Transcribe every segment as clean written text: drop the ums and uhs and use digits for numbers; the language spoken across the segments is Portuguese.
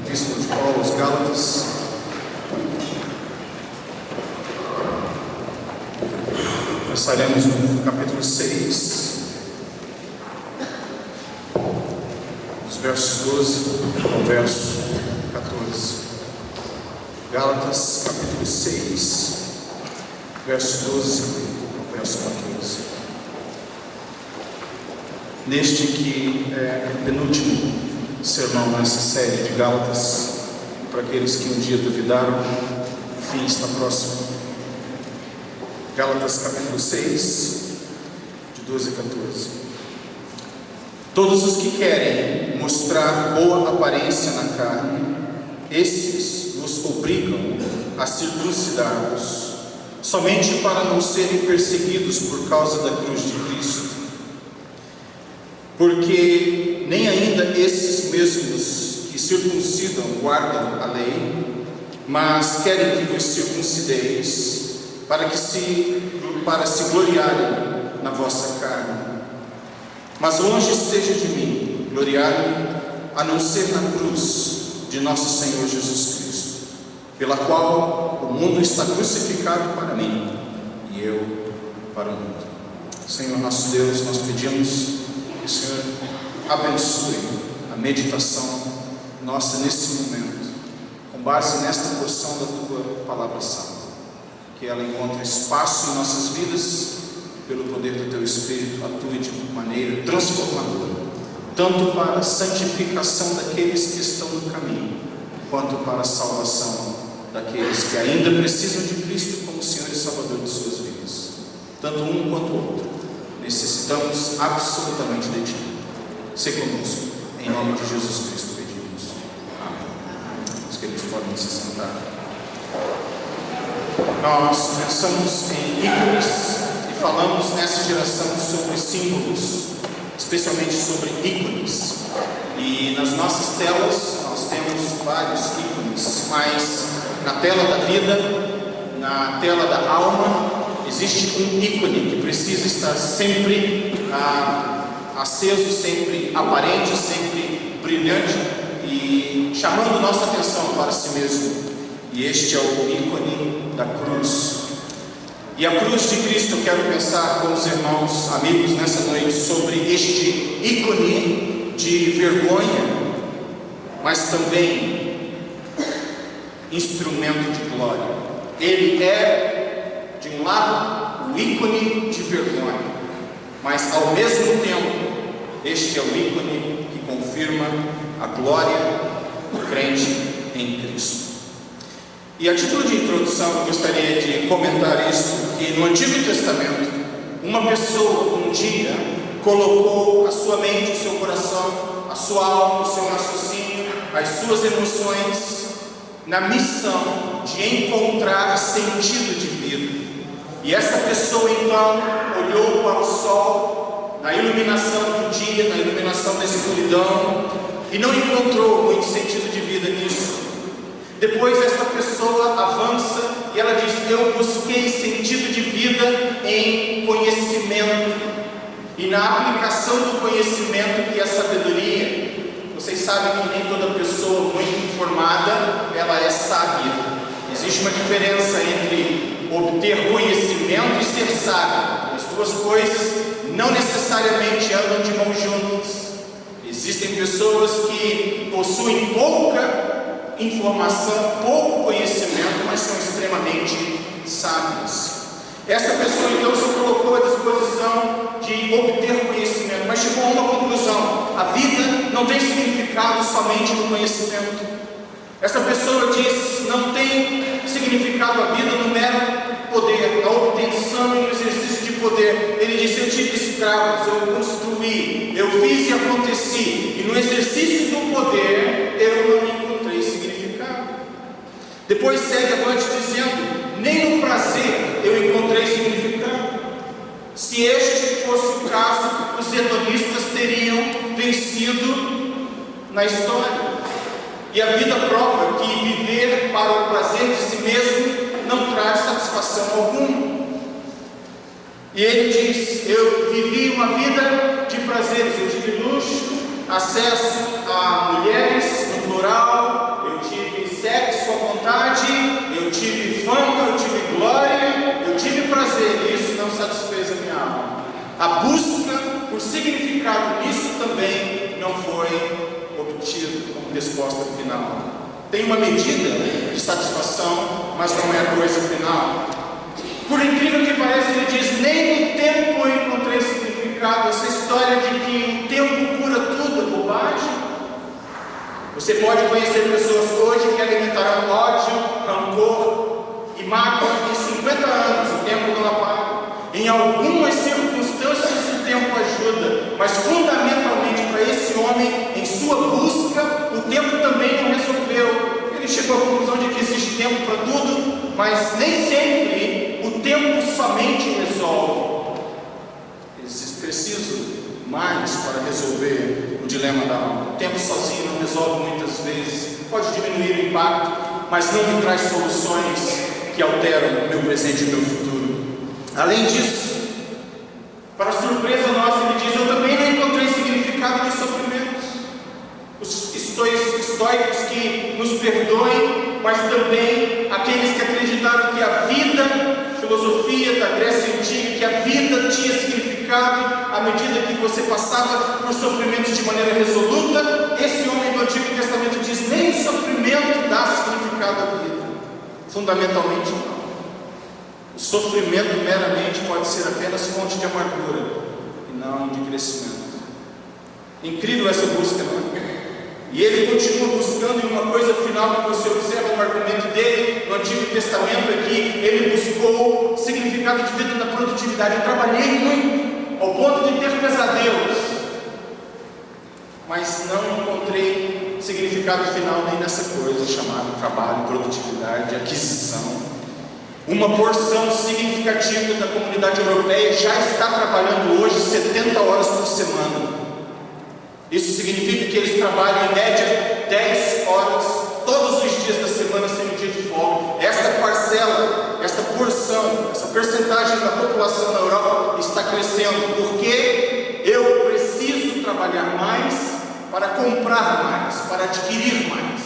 Epístola de Paulo aos Gálatas, começaremos no capítulo 6, dos versos 12 ao verso 14. Gálatas, capítulo 6, verso 12 ao verso 14. Neste que é o penúltimo sermão nessa série de Gálatas, para aqueles que um dia duvidaram, o fim está próximo. Gálatas capítulo 6, de 12 a 14. Todos os que querem mostrar boa aparência na carne, esses vos obrigam a circuncidar-vos, somente para não serem perseguidos por causa da cruz de Cristo. Porque nem ainda esses mesmos que circuncidam guardam a lei, mas querem que vos circuncideis, para se gloriarem na vossa carne. Mas longe esteja de mim gloriar-me, a não ser na cruz de nosso Senhor Jesus Cristo, pela qual o mundo está crucificado para mim e eu para o mundo. Senhor nosso Deus, nós pedimos que o Senhor abençoe a meditação nossa nesse momento, com base nesta porção da Tua Palavra Santa, que ela encontre espaço em nossas vidas, pelo poder do Teu Espírito, atue de maneira transformadora, tanto para a santificação daqueles que estão no caminho, quanto para a salvação daqueles que ainda precisam de Cristo como Senhor e Salvador de suas vidas. Tanto um quanto o outro necessitamos absolutamente de Ti. Se conosco, em nome de Jesus Cristo pedimos. Amém. Os queridos podem se sentar. Nós pensamos em ícones e falamos nessa geração sobre símbolos, especialmente sobre ícones. E nas nossas telas nós temos vários ícones, mas na tela da vida, na tela da alma, existe um ícone que precisa estar sempre aceso, sempre aparente, sempre brilhante e chamando nossa atenção para si mesmo. E este é o ícone da cruz. E a cruz de Cristo, eu quero pensar com os irmãos, amigos, nessa noite, sobre este ícone de vergonha, mas também instrumento de glória. Ele é, de um lado, o ícone de vergonha, mas ao mesmo tempo, este é o ícone que confirma a glória do crente em Cristo. E a título de introdução, eu gostaria de comentar isso, que no Antigo Testamento, uma pessoa um dia colocou a sua mente, o seu coração, a sua alma, o seu raciocínio, as suas emoções na missão de encontrar sentido de vida. E essa pessoa então olhou para o sol, na iluminação do dia, na iluminação da escuridão, e não encontrou muito sentido de vida nisso. Depois esta pessoa avança e ela diz: eu busquei sentido de vida em conhecimento, e na aplicação do conhecimento e a sabedoria. Vocês sabem que nem toda pessoa muito informada ela é sábia. Existe uma diferença entre obter conhecimento e ser sábio. As duas coisas não necessariamente andam de mãos juntas. Existem pessoas que possuem pouca informação, pouco conhecimento, mas são extremamente sábios. Essa pessoa então se colocou à disposição de obter conhecimento, mas chegou a uma conclusão: a vida não tem significado somente no conhecimento. Essa pessoa diz: não tem significado a vida no mero poder, na obtenção e no exercício de poder. Ele disse: eu tive escravos, eu construí, eu fiz e aconteci, e no exercício do poder eu não encontrei significado. Depois segue avante dizendo: nem no prazer eu encontrei significado. Se este fosse o caso, os hedonistas teriam vencido na história. E a vida prova que viver para o prazer de si mesmo não traz satisfação alguma. E ele diz: eu vivi uma vida de prazeres, eu tive luxo, acesso a mulheres, no plural, resposta final. Tem uma medida de satisfação, mas não é a coisa final. Por incrível que pareça, ele diz: nem no tempo eu encontrei significado. Essa história de que o tempo cura tudo é bobagem. Você pode conhecer pessoas hoje que alimentaram ódio, rancor e mágoa em 50 anos, o tempo não apaga. Em algumas circunstâncias o tempo ajuda, mas fundamentalmente para esse homem, em sua busca, o tempo também não resolveu. Ele chegou à conclusão de que existe tempo para tudo, mas nem sempre o tempo somente resolve. É preciso mais para resolver o dilema da alma. O tempo sozinho não resolve muitas vezes, pode diminuir o impacto, mas não me traz soluções que alteram o meu presente e o meu futuro. Além disso, para surpresa nossa, ele diz: eu também não encontrei significado nos sofrimentos. Os estoicos que nos perdoem, mas também aqueles que acreditaram que a vida, filosofia da Grécia Antiga, que a vida tinha significado à medida que você passava por sofrimentos de maneira resoluta. Esse homem do Antigo Testamento diz: nem o sofrimento dá significado à vida. Fundamentalmente não. O sofrimento meramente pode ser apenas fonte de amargura e não de crescimento. Incrível essa busca, não é? E ele continua buscando, e uma coisa final que você observa no argumento dele no Antigo Testamento é que ele buscou significado de vida na produtividade. Eu trabalhei muito, ao ponto de ter pesadelos, mas não encontrei significado final nem nessa coisa chamada trabalho, produtividade, aquisição. Uma porção significativa da comunidade europeia já está trabalhando hoje 70 horas por semana. Isso significa que eles trabalham em média 10 horas todos os dias da semana, sem um dia de folga. Esta parcela, esta porção, essa percentagem da população na Europa está crescendo, porque eu preciso trabalhar mais para comprar mais, para adquirir mais,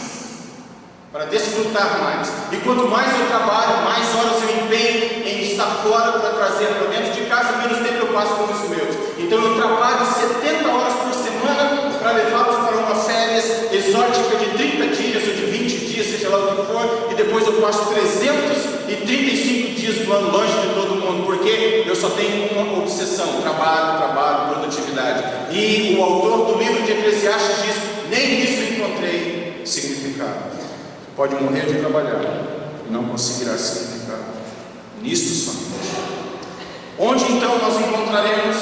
para desfrutar mais. E quanto mais eu trabalho, mais horas eu empenho em estar fora para trazer para dentro de casa, menos tempo eu passo com os meus. Então eu trabalho 70 horas por semana para levá-los para uma férias exótica de 30 dias ou de 20 dias, seja lá o que for, e depois eu passo 335 dias do ano longe de todo mundo, porque eu só tenho uma obsessão: trabalho, produtividade. E o autor do livro de Eclesiastes diz: nem nisso encontrei significado. Pode morrer de trabalhar e não conseguirá significado nisto somente. Onde então nós encontraremos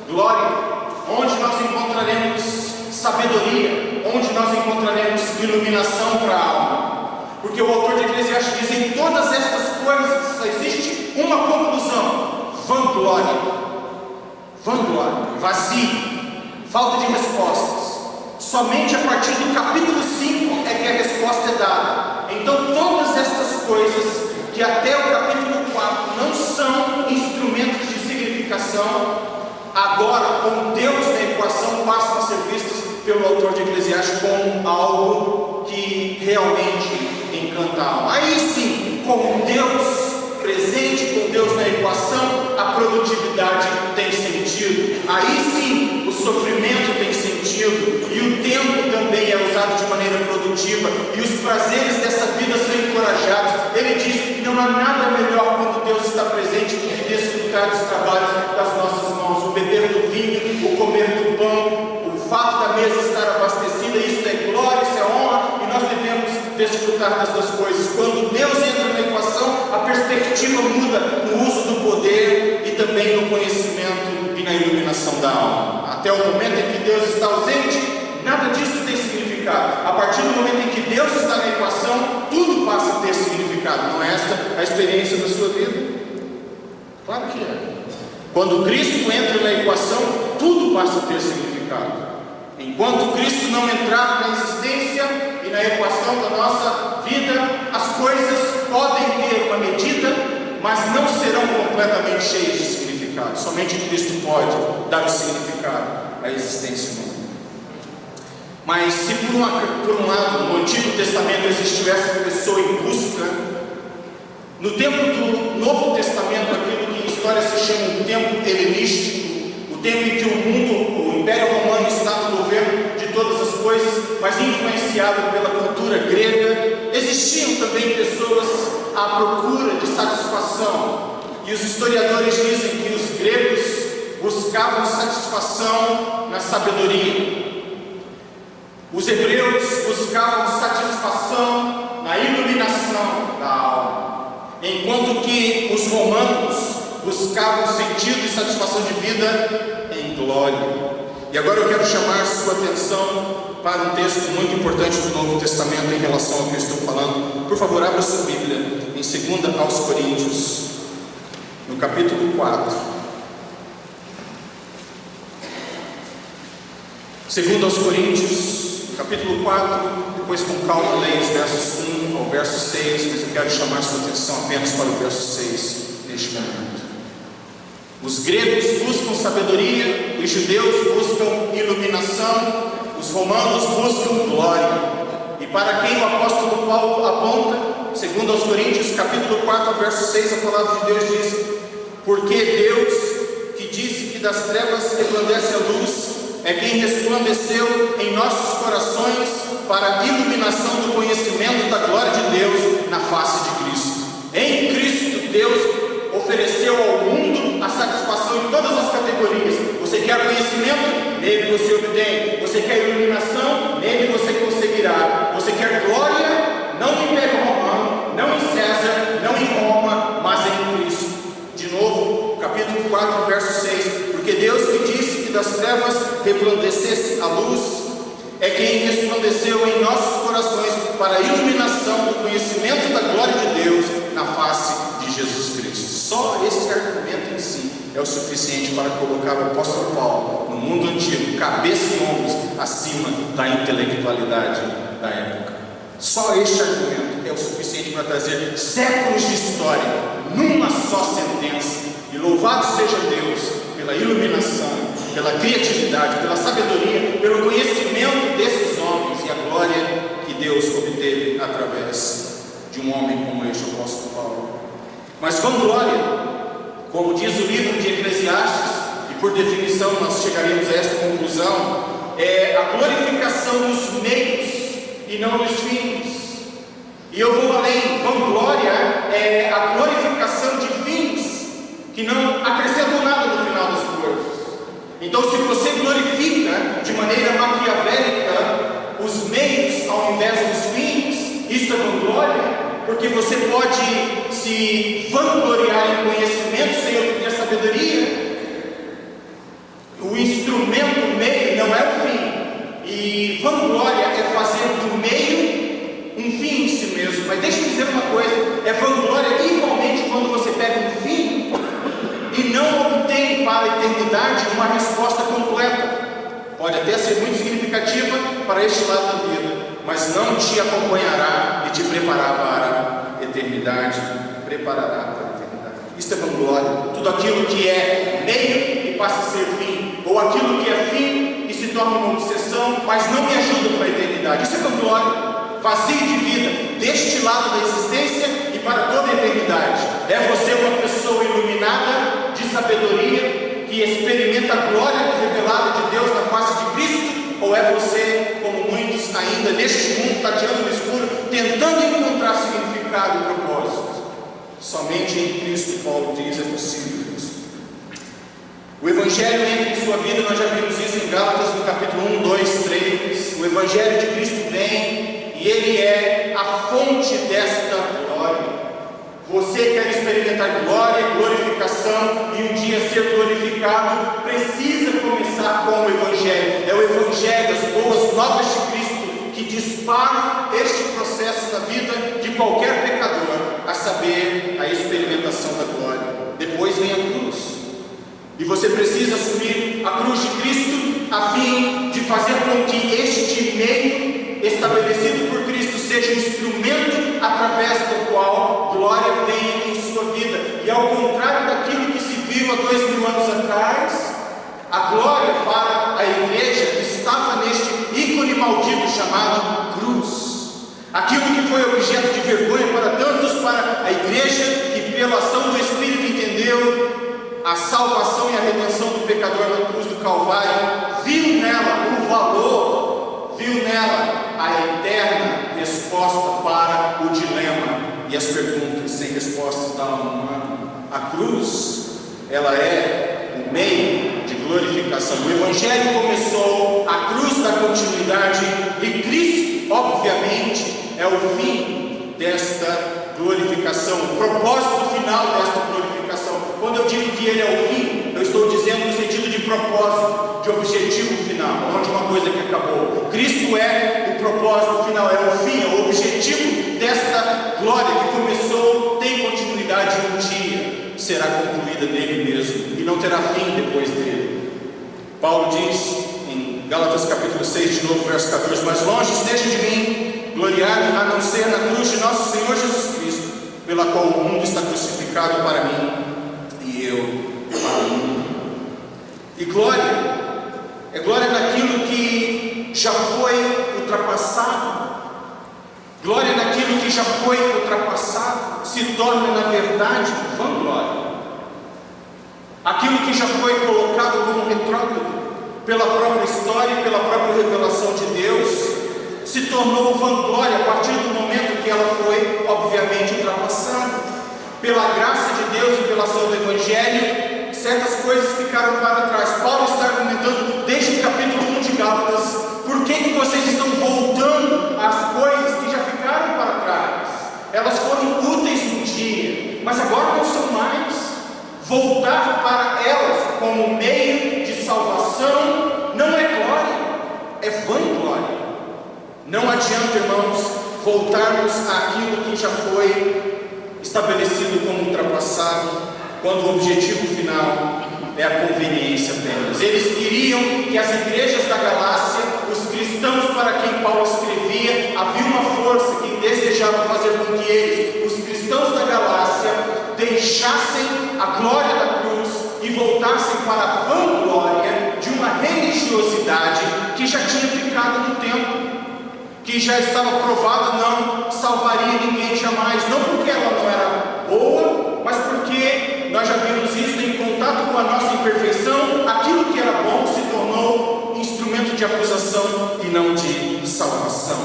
glória? Onde nós encontraremos sabedoria? Onde nós encontraremos iluminação para a alma? Porque o autor de Eclesiastes diz: em todas estas coisas só existe uma conclusão: vanglória, vazio, falta de respostas. Somente a partir do capítulo 5 é que a resposta é dada. Então todas estas coisas que até o capítulo 4 não são instrumentos de significação, agora, com Deus na equação, passam a ser vistas pelo autor de Eclesiastes como algo que realmente encanta a alma. Aí sim, com Deus presente, com Deus na equação, a produtividade tem sentido. Aí sim, o sofrimento tem sentido, e o tempo também é usado de maneira produtiva, e os prazeres dessa vida são encorajados. Ele diz que não há nada melhor quando Deus está presente que desfrutar dos trabalhos das nossas mãos, o beber do vinho, o comer do pão, o fato da mesa estar abastecida. Isso é glória, isso é honra, e nós devemos desfrutar das duas coisas. Quando Deus entra na equação, a perspectiva muda no uso do poder e também no conhecimento e na iluminação da alma. Até o momento em que Deus está ausente, nada disso tem significado. A partir do momento em que Deus está na equação, tudo passa a ter significado. Não é esta a experiência da sua vida? Claro que é. Quando Cristo entra na equação, tudo passa a ter significado. Enquanto Cristo não entrar na existência e na equação da nossa vida, as coisas podem ter uma medida, mas não serão completamente cheias de significado. Somente Cristo pode dar o significado à existência humana. Mas se por um lado, no Antigo Testamento existiu essa pessoa em busca, no tempo do Novo Testamento, aquilo que em história se chama o tempo helenístico, o tempo em que o mundo, o Império Romano está no governo de de todas as coisas, mas influenciado pela cultura grega, existiam também pessoas à procura de satisfação. E os historiadores dizem que os gregos buscavam satisfação na sabedoria. Os hebreus buscavam satisfação na iluminação da alma, enquanto que os romanos buscavam sentido e satisfação de vida em glória. E agora eu quero chamar sua atenção para um texto muito importante do Novo Testamento em relação ao que eu estou falando. Por favor, abra sua Bíblia em 2 aos Coríntios, no capítulo 4. 2 aos Coríntios, capítulo 4, depois com calma leia os versos 1 ao verso 6, mas eu quero chamar sua atenção apenas para o verso 6 neste momento. Os gregos buscam sabedoria, os judeus buscam iluminação, os romanos buscam glória. E para quem o apóstolo Paulo aponta, 2 aos Coríntios, capítulo 4, verso 6, a palavra de Deus diz: porque Deus, que disse que das trevas resplandece a luz, é quem resplandeceu em nossos corações para a iluminação do conhecimento da glória de Deus na face de Cristo. Em Cristo, Deus ofereceu ao mundo a satisfação em todas as categorias. Você quer conhecimento? Nele você obtém. Você quer iluminação? Nele você conseguirá. Você quer glória? Não em Império Romano, não em César, não em Roma, mas em Cristo. De novo, capítulo 4, verso 6. Porque Deus que disse que das trevas resplandecesse a luz, é quem resplandeceu em nossos corações para a iluminação do conhecimento da glória de Deus na face de Jesus Cristo. Só esse argumento em si é o suficiente para colocar o apóstolo Paulo no mundo antigo, cabeça e ombros acima da intelectualidade da época. Só este argumento é o suficiente para trazer séculos de história numa só sentença. E louvado seja Deus pela iluminação, pela criatividade, pela sabedoria, pelo conhecimento desses homens e a glória que Deus obteve através de um homem como este, o apóstolo Paulo. Mas vanglória, como diz o livro de Eclesiastes, e por definição nós chegaremos a esta conclusão, é a glorificação dos meios e não dos fins. E eu vou além, vanglória é a glorificação de fins que não acrescentam nada no final das coisas. Então, se você glorifica de maneira maquiavélica os meios ao invés dos fins, isso é vanglória, porque você pode se vangloriar em conhecimento sem obter sabedoria. O instrumento, o meio, não é o fim. E vanglória é fazer do meio um fim em si mesmo. Mas deixa eu dizer uma coisa: é vanglória igualmente quando você pega um fim e não obtém para a eternidade uma resposta completa. Pode até ser muito significativa para este lado da vida, mas não te acompanhará e te preparará para a eternidade. Preparará para a eternidade. Isto é vanglória. Tudo aquilo que é meio e passa a ser fim, ou aquilo que é fim e se torna uma obsessão, mas não me ajuda para a eternidade. Isso é vanglória. Vazio de vida deste lado da existência e para toda a eternidade. É você uma pessoa iluminada de sabedoria que experimenta a glória revelada de Deus na face de Cristo? Ou é você, como muitos ainda neste mundo, tateando no escuro, tentando encontrar significado e propósito? Somente em Cristo, Paulo diz, é possível isso. O Evangelho entra em sua vida, nós já vimos isso em Gálatas no capítulo 1, 2, 3. O Evangelho de Cristo vem e Ele é a fonte desta glória. Você quer experimentar glória, glorificação e um dia ser glorificado, precisa começar com o Evangelho. É o Evangelho, as boas novas de Cristo, que dispara este processo na vida de qualquer pecador, a saber, a experimentação da glória. Depois vem a cruz. E você precisa assumir a cruz de Cristo a fim de fazer com que este meio estabelecido por Cristo seja um instrumento através do qual glória venha em sua vida. E ao contrário daquilo que se viu há 2000 anos atrás, a glória para a igreja estava neste ícone maldito chamado cruz. Aquilo que foi objeto de vergonha para tantos, para a igreja que pela ação do Espírito entendeu a salvação e a redenção do pecador na cruz do Calvário, viu nela o valor viu nela a eterna resposta para o dilema e as perguntas sem respostas da alma humana. A cruz, ela é o meio de glorificação. O Evangelho começou, a cruz da continuidade, e Cristo, obviamente, é o fim desta glorificação, o propósito final desta glorificação. Quando eu digo que Ele é o fim, eu estou dizendo no sentido de propósito, de objetivo final, não de uma coisa que acabou. Cristo é o propósito final, é o fim, é o objetivo desta glória que começou, tem continuidade um dia, será concluída nele mesmo, e não terá fim depois dele. Paulo diz em Gálatas capítulo 6, de novo, verso 14: mas longe esteja de mim gloriar-me, a não ser na cruz de nosso Senhor Jesus Cristo, pela qual o mundo está crucificado para mim, e eu para o mundo. E glória é glória naquilo que já foi ultrapassado. Glória naquilo que já foi ultrapassado se torna, na verdade, vanglória. Aquilo que já foi colocado como retrógrado pela própria história e pela própria revelação de Deus, se tornou vanglória a partir do momento que ela foi, obviamente, ultrapassada. Pela graça de Deus e pela ação do Evangelho, certas coisas ficaram para trás. Paulo está argumentando desde o capítulo 1 de Gálatas: por que vocês estão voltando às coisas que já ficaram para trás? Elas foram úteis um dia, mas agora não são mais. Voltar para elas como meio de salvação não é glória, é vanglória. Não adianta, irmãos, voltarmos àquilo que já foi estabelecido como ultrapassado, quando o objetivo final é a conveniência apenas. Eles queriam que as igrejas da Galácia, os cristãos para quem Paulo escrevia, havia uma força que desejava fazer com que eles, os cristãos da Galácia, deixassem a glória da cruz e voltassem para a vanglória de uma religiosidade que já tinha ficado no tempo, que já estava provada não salvaria ninguém jamais, não porque ela não era boa, mas porque nós já vimos isso em contato com a nossa imperfeição. Aquilo que era bom se tornou instrumento de acusação e não de salvação.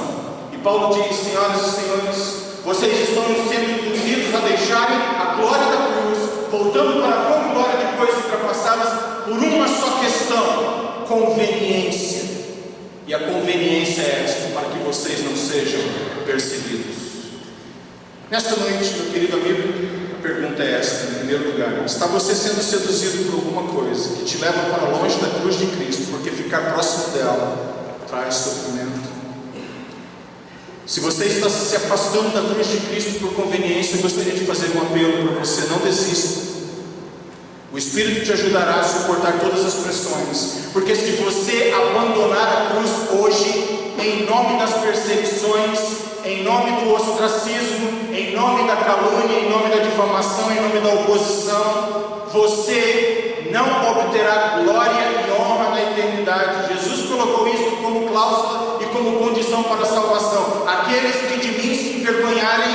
E Paulo diz: senhoras e senhores, vocês estão sendo induzidos a deixarem a glória da cruz, voltando para a vanglória de coisas ultrapassadas, por uma só questão: conveniência. E a conveniência é esta: para que vocês não sejam perseguidos. Nesta noite, meu querido amigo, a pergunta é esta, em primeiro lugar: está você sendo seduzido por alguma coisa que te leva para longe da cruz de Cristo, porque ficar próximo dela traz sofrimento? Se você está se afastando da cruz de Cristo por conveniência, eu gostaria de fazer um apelo para você: não desista. O Espírito te ajudará a suportar todas as pressões, porque se você abandonar a cruz hoje, em nome das perseguições, em nome do ostracismo, em nome da calúnia, em nome da difamação, em nome da oposição, você não obterá glória e honra na eternidade. Jesus colocou isso como cláusula e como condição para a salvação: aqueles que de mim se envergonharem,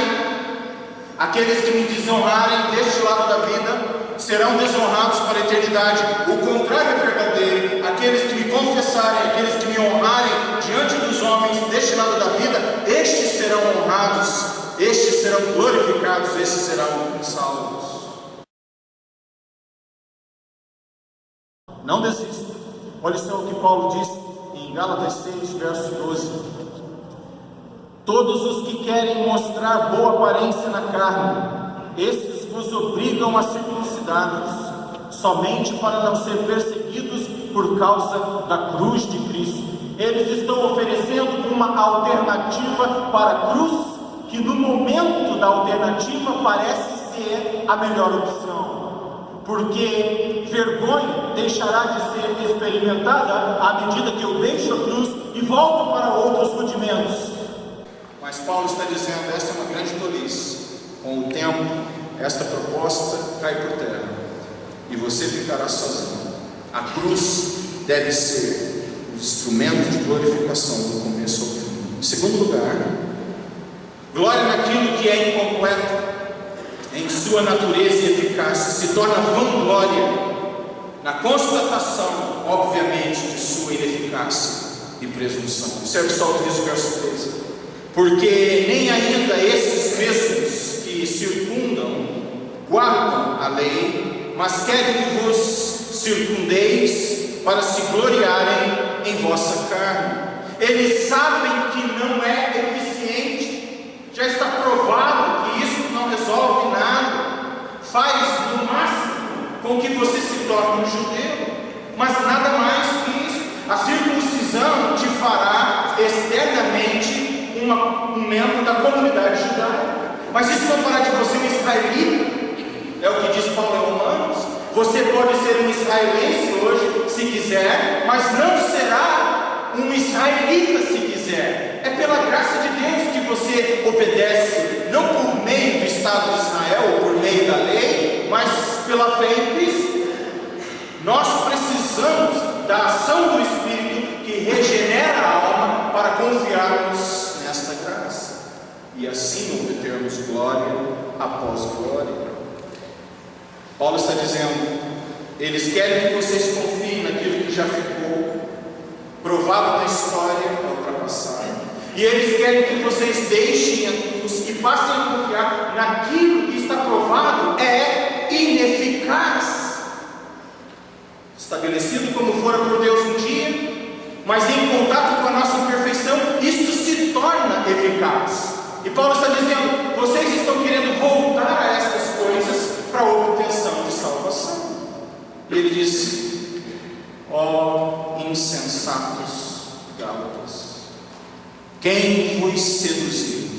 aqueles que me desonrarem deste lado da vida, serão desonrados para a eternidade. O contrário é verdadeiro: aqueles que me confessarem, aqueles que me honrarem diante dos homens deste lado da vida, estes serão honrados, estes serão glorificados, estes serão salvos. Não desista. Olha só o que Paulo diz em Gálatas 6, verso 12: todos os que querem mostrar boa aparência na carne, esses vos obrigam a circuncidar-vos, somente para não ser perseguidos por causa da cruz de Cristo. Eles estão oferecendo uma alternativa para a cruz, que no momento da alternativa parece ser a melhor opção, porque vergonha deixará de ser experimentada à medida que eu deixo a cruz e volto para outros rudimentos. Mas Paulo está dizendo: esta é uma grande tolice. Com o tempo, esta proposta cai por terra e você ficará sozinho. A cruz deve ser o instrumento de glorificação do começo ao fim. Em segundo lugar, glória naquilo que é incompleto em sua natureza e eficácia se torna vanglória na constatação, obviamente, de sua ineficácia. e presunção. Observe só o que diz o verso 13: porque nem ainda esses mesmos que circundam guardam a lei, mas querem que vos circundeis para se gloriarem em vossa carne. Eles sabem que não é eficiente, já está provado que isso não resolve nada, faz no máximo com que você se torne um judeu, mas nada mais que isso. A circuncisão te fará externamente um membro da comunidade judaica, mas isso não fará de você um israelita. É o que diz Paulo em Romanos. Você pode ser um israelense hoje, se quiser, mas não será um israelita se quiser. É pela graça de Deus que você obedece, não por meio do Estado de Israel ou por meio da lei, mas pela fé em Cristo. Nós precisamos da ação do Espírito que regenera a alma para confiarmos nesta graça e assim obtermos glória após glória. Paulo está dizendo: eles querem que vocês confiem naquilo que já ficou provado na história ultrapassada, e eles querem que vocês deixem a cruz e passem a confiar naquilo que está provado é ineficaz, estabelecido como fora por Deus um dia, mas em contato com a nossa imperfeição, isto se torna eficaz. E Paulo está dizendo: vocês estão querendo voltar a estas coisas para a obtenção de salvação. E ele diz: ó insensatos Gálatas, quem vos seduziu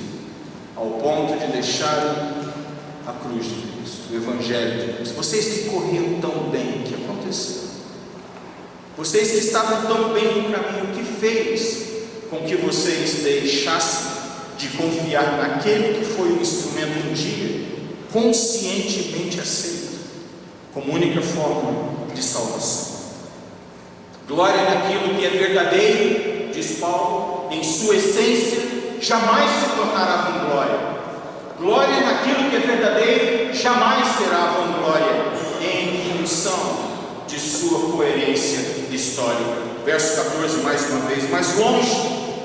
ao ponto de deixar a cruz de Cristo, o Evangelho de Cristo? Vocês que corriam tão bem, o que aconteceu? Vocês que estavam tão bem no caminho, o que fez com que vocês deixassem de confiar naquele que foi o instrumento um dia conscientemente aceito como única forma de salvação? Glória naquilo que é verdadeiro, diz Paulo, em sua essência, jamais se tornará vanglória. Glória naquilo que é verdadeiro jamais será vanglória, em função de sua coerência histórica. Verso 14, mais uma vez: mais longe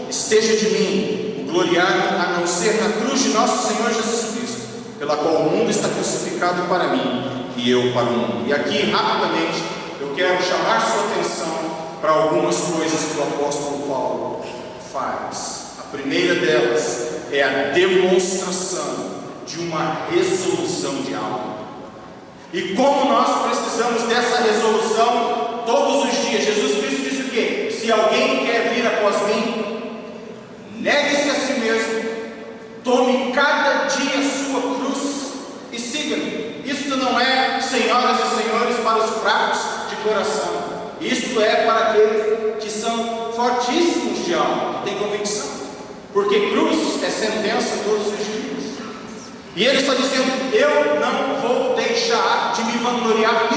esteja de mim o gloriar-me, a não ser na cruz de nosso Senhor Jesus Cristo, pela qual o mundo está crucificado para mim e eu para o mundo. E aqui, rapidamente, eu quero chamar sua atenção para algumas coisas que o apóstolo Paulo faz. A primeira delas é a demonstração de uma resolução de alma. E como nós precisamos dessa resolução todos os dias. Jesus Cristo disse o quê? Se alguém quer vir após mim, negue-se a si mesmo, tome cada dia a sua cruz e siga-me. Isto não é, senhoras e senhores, para os fracos de coração. Isto é para aqueles que são fortíssimos de alma, que têm convicção, porque cruz é sentença todos os dias. E ele está dizendo: eu não vou deixar de me vangloriar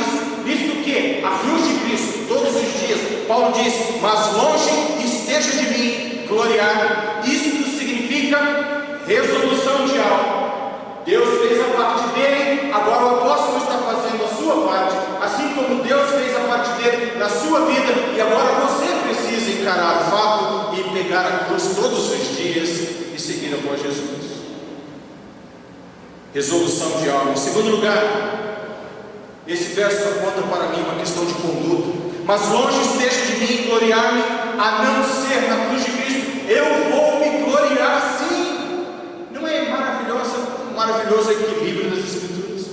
nisto que? A cruz de Cristo, todos os dias. Paulo diz: mas longe esteja de mim gloriar. Isto significa resolução de alma. Deus fez a parte dele, agora o apóstolo está fazendo a sua parte, assim como Deus fez a parte dele na sua vida, e agora você precisa encarar o fato e pegar a cruz todos os dias e seguir após Jesus. Resolução de alma. Em segundo lugar, esse verso aponta para mim uma questão de conduta. Mas longe esteja de mim gloriar-me, a não ser na cruz de Cristo. Eu vou me gloriar sim. Não é maravilhoso equilíbrio das Escrituras?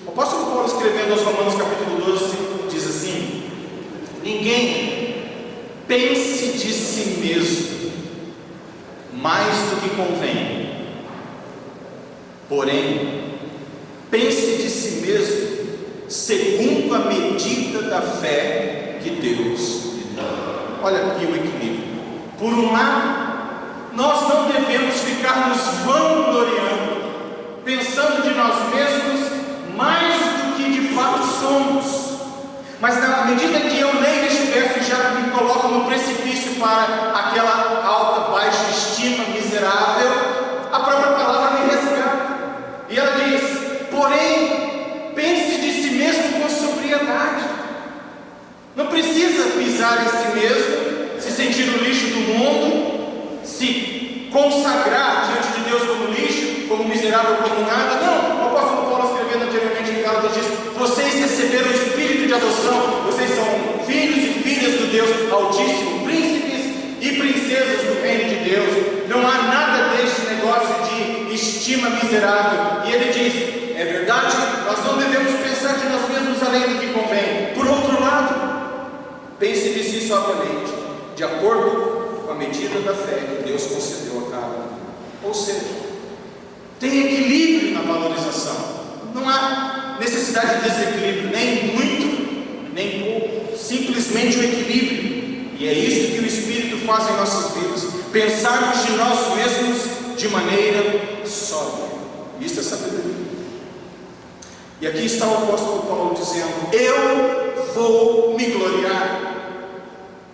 O apóstolo Paulo, escrevendo aos Romanos capítulo 12, diz assim: ninguém pense de si mesmo mais do que convém, porém pense de si mesmo segundo a medida da fé que Deus lhe dá. Olha aqui o equilíbrio. Por um lado, nós não devemos ficar nos vangloriando, pensando de nós mesmos mais do que de fato somos. Mas na medida que eu leio este verso, já me coloco no precipício para aquela alta, baixa estima, miserável, a própria palavra me resgata. E ela diz: porém, pense de si mesmo com sobriedade. Não precisa pisar em si mesmo, se sentir o lixo do consagrar diante de Deus como lixo, como miserável, como nada. Não, o apóstolo Paulo escrevendo anteriormente em Gálatas diz: vocês receberam o espírito de adoção, vocês são filhos e filhas do Deus Altíssimo, príncipes e princesas do reino de Deus. Não há nada deste negócio de estima miserável. E ele diz: é verdade, nós não devemos pensar de nós mesmos além do que convém. Por outro lado, pense nisso somente, de acordo com a medida da fé que Deus concedeu a cada um. Ou seja, tem equilíbrio na valorização. Não há necessidade de desequilíbrio, nem muito, nem pouco. Simplesmente o equilíbrio. E é isso que o Espírito faz em nossas vidas. Pensarmos de nós mesmos de maneira sóbria. Isso é sabedoria. E aqui está o apóstolo Paulo dizendo: eu vou me gloriar.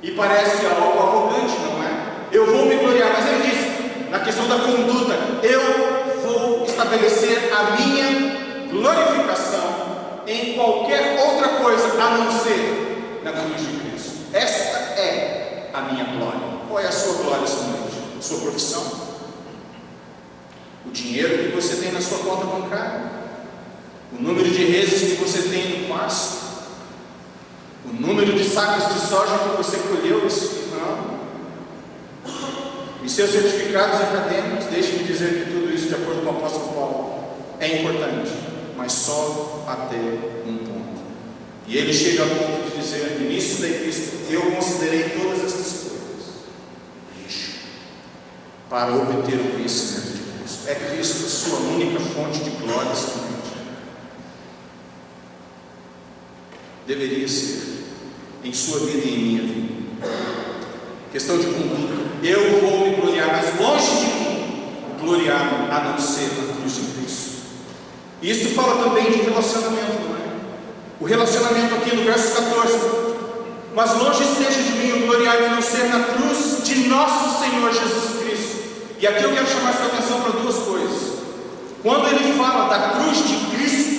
E parece algo arrogante, não é? Eu vou me gloriar, mas ele diz, na questão da conduta: eu vou estabelecer a minha glorificação em qualquer outra coisa a não ser na cruz de Cristo. Esta é a minha glória. Qual é a sua glória essa noite? Sua profissão? O dinheiro que você tem na sua conta bancária? O número de reses que você tem no pasto? O número de sacos de soja que você colheu esse ano? E seus certificados acadêmicos? Deixe-me dizer que tudo isso, de acordo com o apóstolo Paulo, é importante, mas só até um ponto. E ele chega ao ponto de dizer: no início da Epístola, eu considerei todas estas coisas lixo para obter o conhecimento de Cristo. É Cristo sua única fonte de glória somente. Deveria ser em sua vida e em minha vida. Questão de conduta: eu vou me gloriar, mas longe de mim gloriar-me a não ser na cruz de Cristo. E isso fala também de relacionamento, não é? O relacionamento aqui no verso 14: mas longe esteja de mim o gloriar-me a não ser na cruz de nosso Senhor Jesus Cristo. E aqui eu quero chamar sua atenção para duas coisas. Quando ele fala da cruz de Cristo,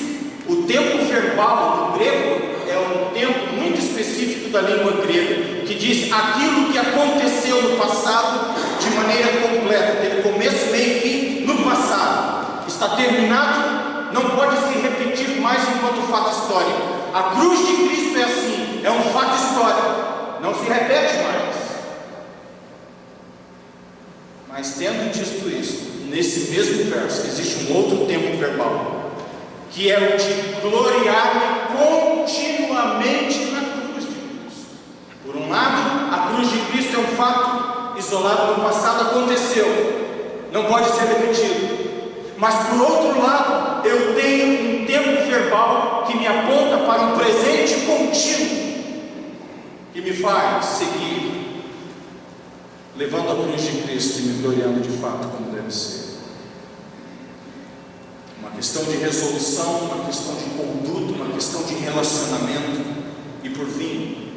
o tempo verbal do grego é um tempo muito específico da língua grega, que diz aquilo que aconteceu no passado de maneira completa, teve começo, meio e fim no passado, está terminado, não pode se repetir mais enquanto fato histórico. A cruz de Cristo é assim, é um fato histórico, não se repete mais. Mas tendo dito isso, nesse mesmo verso existe um outro tempo verbal, que é o de gloriar-me continuamente na cruz de Cristo. Por um lado, a cruz de Cristo é um fato isolado no passado, aconteceu, não pode ser repetido. Mas por outro lado, eu tenho um tempo verbal que me aponta para um presente contínuo, que me faz seguir, levando a cruz de Cristo e me gloriando de fato como deve ser. Uma questão de resolução, uma questão de conduta, uma questão de relacionamento e, por fim,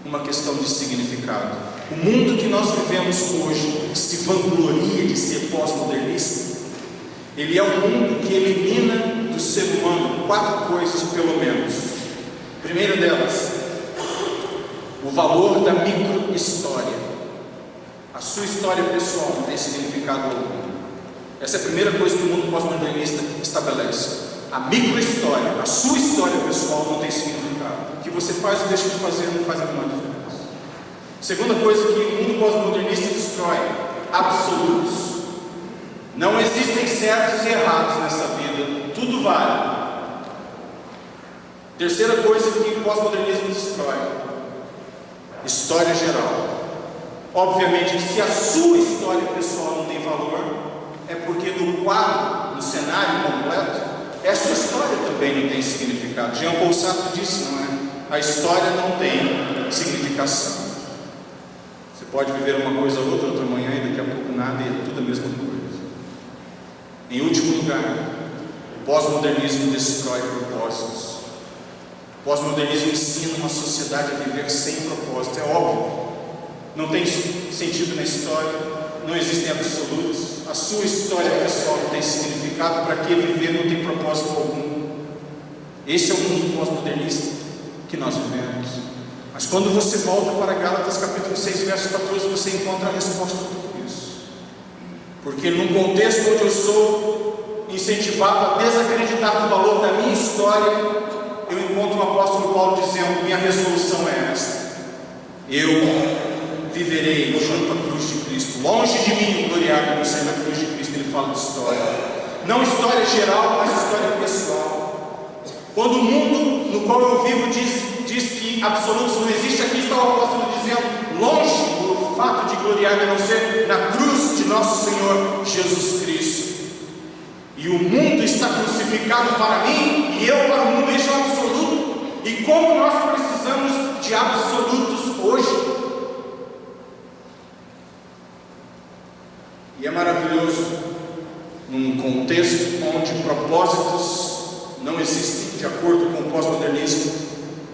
uma questão de significado. O mundo que nós vivemos hoje se vangloria de ser pós-modernista. Ele é um mundo que elimina do ser humano 4 coisas pelo menos. Primeira delas, o valor da micro-história. A sua história pessoal não tem significado algum. Essa é a primeira coisa que o mundo pós-modernista estabelece. A micro-história, a sua história pessoal não tem significado. O que você faz ou deixa de fazer não faz a menor diferença. Segunda coisa que o mundo pós-modernista destrói: absolutos. Não existem certos e errados nessa vida, tudo vale. Terceira coisa que o pós-modernismo destrói: história geral. Obviamente, se a sua história pessoal não tem valor, é porque no quadro, no cenário completo, essa história também não tem significado. Jean Paul Sartre disse, não é? A história não tem significação. Você pode viver uma coisa ou outra manhã e daqui a pouco nada, e é tudo a mesma coisa. Em último lugar, o pós-modernismo destrói propósitos. O pós-modernismo ensina uma sociedade a viver sem propósito. É óbvio, não tem sentido na história, não existem absolutos, a sua história pessoal não tem significado. Para que viver? Não tem propósito algum. Esse é o mundo pós-modernista que nós vivemos. Mas quando você volta para Gálatas capítulo 6, verso 14, você encontra a resposta a tudo isso. Porque num contexto onde eu sou incentivado a desacreditar do valor da minha história, eu encontro o apóstolo Paulo dizendo: minha resolução é esta: eu viverei junto à cruz de Cristo, longe de mim gloriar no Senhor na cruz de Cristo. Ele fala de história, não história geral, mas história pessoal. Quando o mundo no qual eu vivo diz que absolutos não existe, aqui está o apóstolo dizendo: longe do fato de gloriar a não ser na cruz de nosso Senhor Jesus Cristo. E o mundo está crucificado para mim e eu para o mundo. Este é o absoluto. E como nós precisamos de absolutos hoje. E é maravilhoso num contexto onde propósitos não existem, de acordo com o pós-modernismo,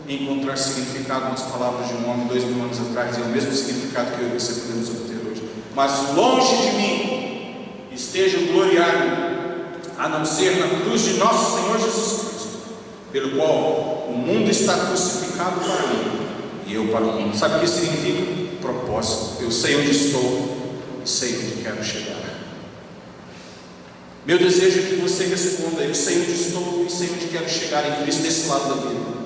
encontrar significado nas palavras de um homem 2000 anos atrás, é o mesmo significado que eu e você podemos obter hoje. Mas longe de mim esteja o gloriar-me, a não ser na cruz de nosso Senhor Jesus Cristo, pelo qual o mundo está crucificado para mim e eu para o mundo. Sabe o que significa? Propósito. Eu sei onde estou e sei onde quero chegar. Meu desejo é que você responda: eu sei onde estou e sei onde quero chegar em Cristo, desse lado da vida.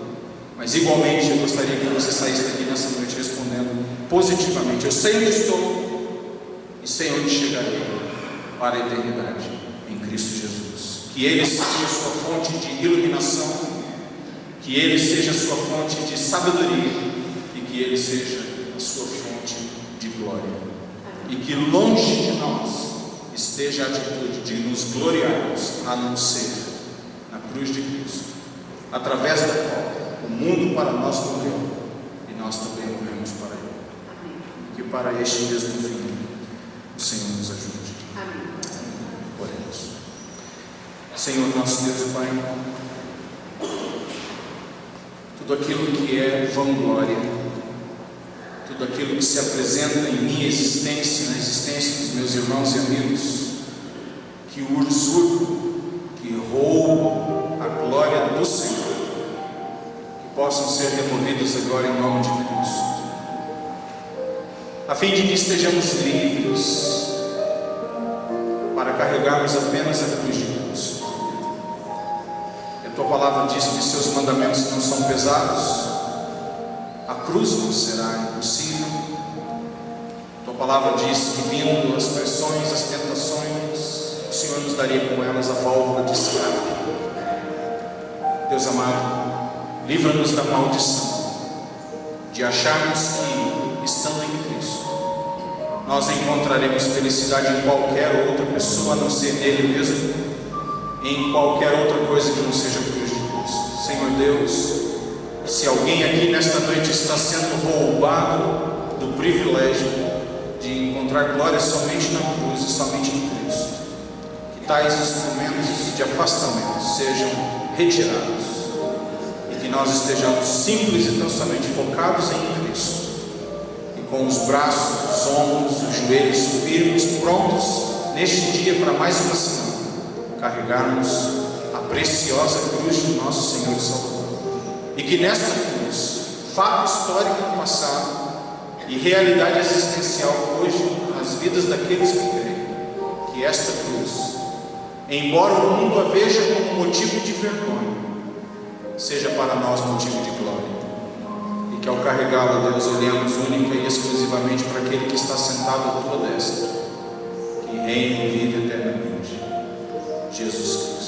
Mas igualmente eu gostaria que você saísse daqui nessa noite respondendo positivamente: eu sei onde estou e sei onde chegarei para a eternidade em Cristo Jesus. Que Ele seja a sua fonte de iluminação, que Ele seja a sua fonte de sabedoria e que Ele seja a sua fonte de glória. E que longe de nós esteja a atitude de nos gloriarmos, a não ser na cruz de Cristo, através da qual o mundo para nós morreu e nós também morremos para Ele. Que para este mesmo fim o Senhor nos ajude. Amém. Oremos. Senhor nosso Deus e Pai, tudo aquilo que é vanglória, tudo aquilo que se apresenta em minha existência, na existência dos meus irmãos e amigos, que usurpam, que roubam a glória do Senhor, que possam ser removidos agora em nome de Cristo, a fim de que estejamos livres para carregarmos apenas a cruz de Cristo. A tua palavra diz que seus mandamentos não são pesados, a cruz não será impossível. Tua palavra diz que, vindo as pressões, as tentações, o Senhor nos daria com elas a válvula de escape. Deus amado, livra-nos da maldição de acharmos que, estando em Cristo, nós encontraremos felicidade em qualquer outra pessoa a não ser nele mesmo, em qualquer outra coisa que não seja a cruz de Cristo. Senhor Deus, se alguém aqui nesta noite está sendo roubado do privilégio de encontrar glória somente na cruz e somente em Cristo, que tais instrumentos de afastamento sejam retirados e que nós estejamos simples e tão somente focados em Cristo, e com os braços, os ombros, os joelhos firmes, prontos neste dia para mais uma semana carregarmos a preciosa cruz do nosso Senhor e Salvador. E que nesta cruz, fato histórico do passado e realidade existencial hoje nas vidas daqueles que creem, que esta cruz, embora o mundo a veja como motivo de vergonha, seja para nós motivo de glória. E que ao carregá-la, Deus, olhemos única e exclusivamente para aquele que está sentado à tua destra, que reina e vive eternamente, Jesus Cristo.